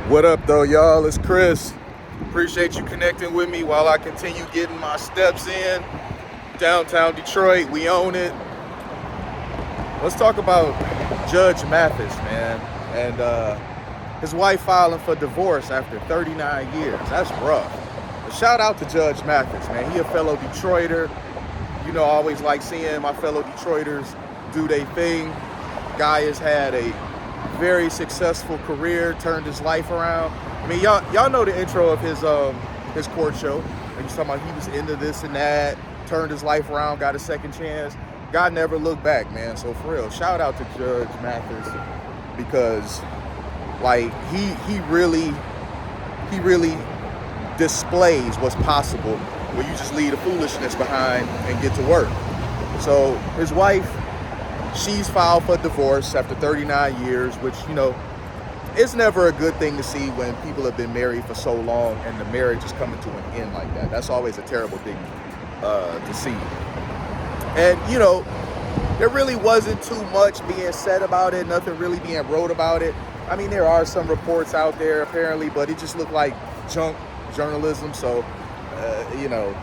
What up, though, y'all? It's Chris. Appreciate you connecting with me while I continue getting my steps in. Downtown Detroit, we own it. Let's talk about Judge Mathis, man, and his wife filing for divorce after 39 years. That's rough. But shout out to Judge Mathis, man. He a fellow Detroiter. You know, I always like seeing my fellow Detroiters do their thing. Guy has had a very successful career, turned his life around. I mean, y'all know the intro of his court show. And he's talking about he was into this and that, turned his life around, got a second chance. God never looked back, man. So for real, shout out to Judge Mathis, because like he really displays what's possible when you just leave the foolishness behind and get to work. So his wife, she's filed for divorce after 39 years, which, you know, it's never a good thing to see when people have been married for so long and the marriage is coming to an end like that. That's always a terrible thing to see. And, you know, there really wasn't too much being said about it, nothing really being wrote about it. I mean, there are some reports out there apparently, but it just looked like junk journalism. So, you know,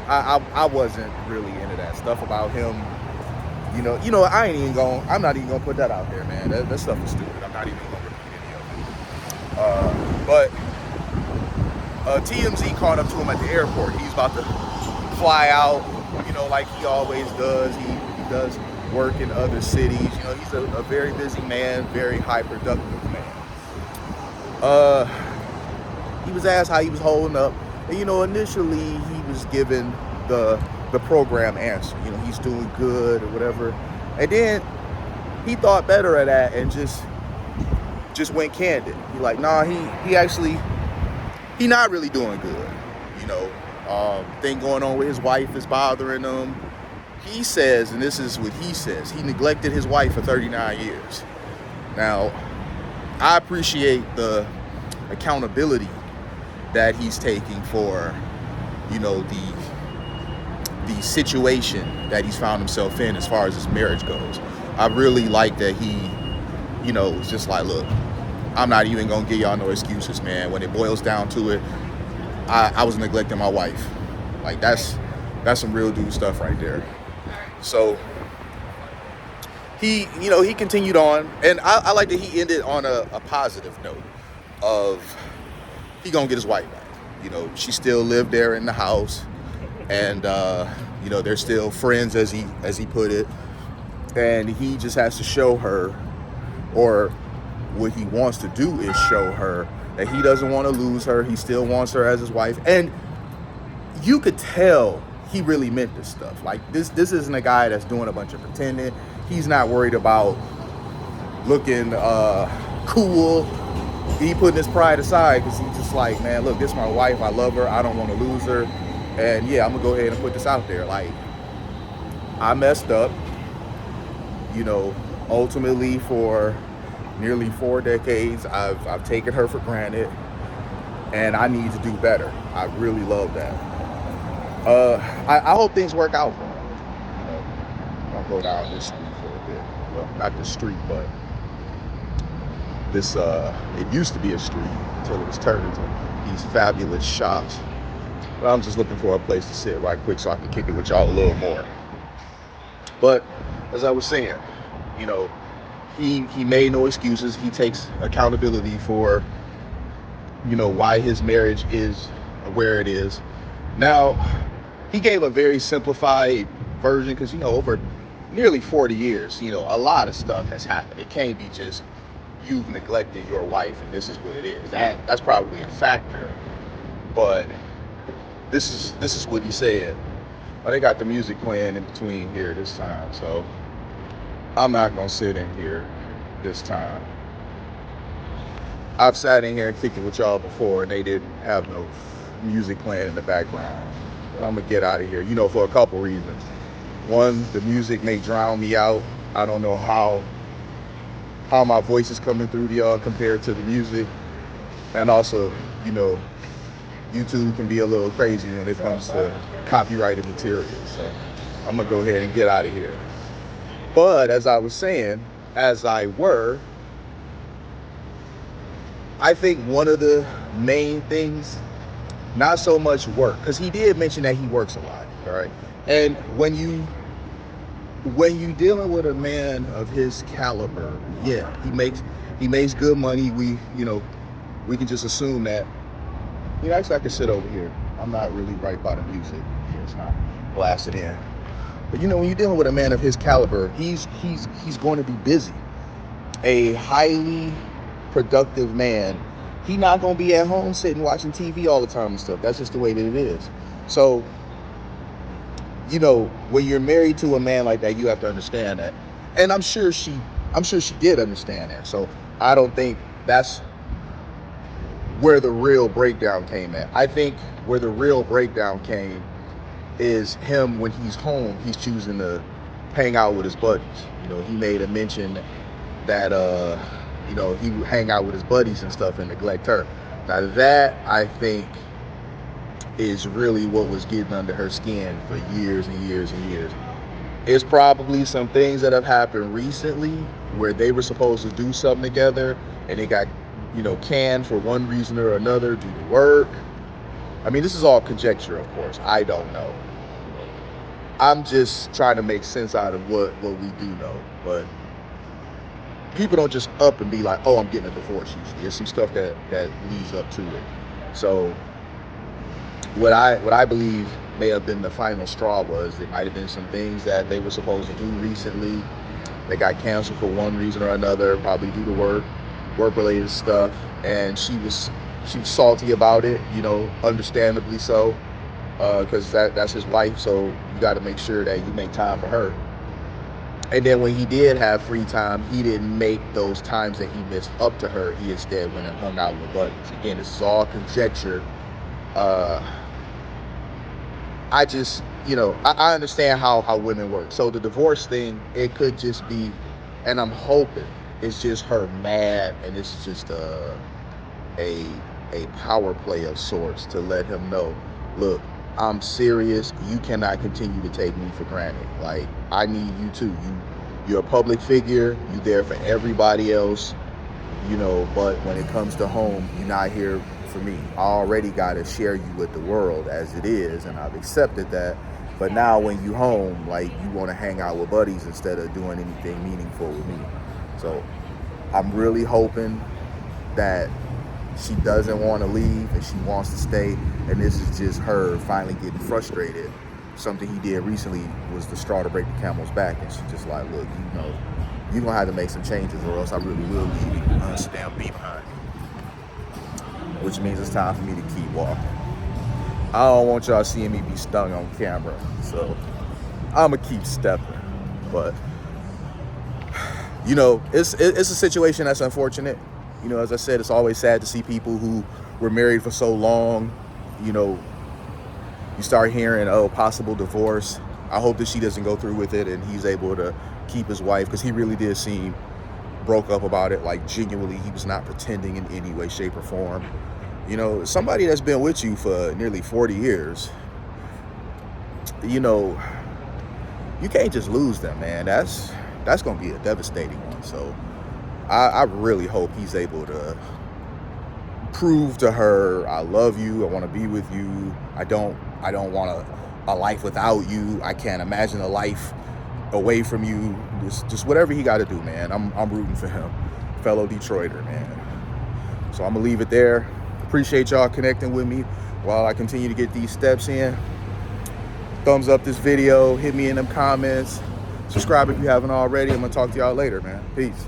I wasn't really into that stuff about him. You know, I'm not even gonna put that out there, man. That stuff is stupid. I'm not even gonna repeat any of it. But TMZ caught up to him at the airport. He's about to fly out, you know, like he always does. He does work in other cities. You know, he's a very busy man, very high productive man. He was asked how he was holding up. And, you know, initially he was given the program answer. You know, he's doing good or whatever. And then he thought better of that and just went candid. He like, nah, he not really doing good. You know, thing going on with his wife is bothering him. He says, and this is what he says, he neglected his wife for 39 years. Now, I appreciate the accountability that he's taking for, you know, the situation that he's found himself in as far as his marriage goes. I really like that he, you know, was just like, look, I'm not even gonna give y'all no excuses, man. When it boils down to it, I was neglecting my wife. Like that's some real dude stuff right there. So he continued on, and I like that he ended on a positive note of he gonna get his wife back. You know, she still lived there in the house, and you know, they're still friends, as he put it, and he just has to show her, or what he wants to do is show her that he doesn't want to lose her. He still wants her as his wife, and you could tell he really meant this stuff. Like this isn't a guy that's doing a bunch of pretending. He's not worried about looking cool. He putting his pride aside because he's just like, man, look, this is my wife. I love her. I don't want to lose her. And yeah, I'm gonna go ahead and put this out there. Like, I messed up. You know, ultimately for nearly 4 decades, I've taken her for granted, and I need to do better. I really love that. I hope things work out for him. You know, I'll go down this street for a bit. Well, not this street, but this, it used to be a street until it was turned into these fabulous shops. But I'm just looking for a place to sit right quick so I can kick it with y'all a little more. But as I was saying, you know, he made no excuses. He takes accountability for, you know, why his marriage is where it is. Now, he gave a very simplified version because, you know, over nearly 40 years, you know, a lot of stuff has happened. It can't be just you've neglected your wife and this is what it is. That's probably a factor. But this is what he said. Oh, they got the music playing in between here this time, so I'm not gonna sit in here this time. I've sat in here and kicked it with y'all before, and they didn't have no music playing in the background. I'm gonna get out of here, you know, for a couple reasons. One, the music may drown me out. I don't know how my voice is coming through to y'all compared to the music. And also, you know, YouTube can be a little crazy when it comes to copyrighted material. So I'm gonna go ahead and get out of here. But as I was saying, as I were, I think one of the main things, not so much work, because he did mention that he works a lot, all right? And when you dealing with a man of his caliber, yeah, he makes good money. We can just assume that. Actually, I can sit over here. I'm not really right by the music. It's not blasted in. But when you're dealing with a man of his caliber, he's going to be busy. A highly productive man. He's not going to be at home sitting watching TV all the time and stuff. That's just the way that it is. So, when you're married to a man like that, you have to understand that. And I'm sure she did understand that. So I don't think that's where the real breakdown came at. I think where the real breakdown came is him when he's home, he's choosing to hang out with his buddies. He made a mention that he would hang out with his buddies and stuff and neglect her. Now that, I think, is really what was getting under her skin for years and years and years. It's probably some things that have happened recently where they were supposed to do something together and they got canned for one reason or another due to work. I mean, this is all conjecture, of course. I don't know. I'm just trying to make sense out of what we do know. But people don't just up and be like, oh, I'm getting a divorce usually. There's some stuff that leads up to it. So what I believe may have been the final straw was it might have been some things that they were supposed to do recently. They got canceled for one reason or another, probably due to work-related stuff, and she was salty about it, understandably so, because that's his wife, so you got to make sure that you make time for her. And then when he did have free time, he didn't make those times that he missed up to her. He instead went and hung out with buddies. Again, this is all conjecture. I just, I understand how women work. So the divorce thing, it could just be, and I'm hoping it's just her mad, and it's just a power play of sorts to let him know, look, I'm serious. You cannot continue to take me for granted. Like, I need you too. You're a public figure. You're there for everybody else, but when it comes to home, you're not here for me. I already got to share you with the world as it is, and I've accepted that. But now when you home, like, you want to hang out with buddies instead of doing anything meaningful with me. So I'm really hoping that she doesn't want to leave and she wants to stay, and this is just her finally getting frustrated. Something he did recently was the straw to break the camel's back, and she just like, look, you're gonna have to make some changes or else I really will leave you. Sit down, be behind me. Which means it's time for me to keep walking. I don't want y'all seeing me be stung on camera, so I'ma keep stepping. But it's a situation that's unfortunate. As I said, it's always sad to see people who were married for so long, you start hearing, possible divorce. I hope that she doesn't go through with it and he's able to keep his wife, because he really did seem broke up about it. Like, genuinely, he was not pretending in any way, shape, or form. Somebody that's been with you for nearly 40 years, you can't just lose them, man. That's going to be a devastating one. So I really hope he's able to prove to her, I love you, I want to be with you, I don't want a life without you, I can't imagine a life away from you. Just whatever he got to do, man. I'm rooting for him, fellow Detroiter, man. So I'm gonna leave it there. Appreciate y'all connecting with me while I continue to get these steps in. Thumbs up this video, hit me in them comments, subscribe if you haven't already. I'm gonna talk to y'all later, man. Peace.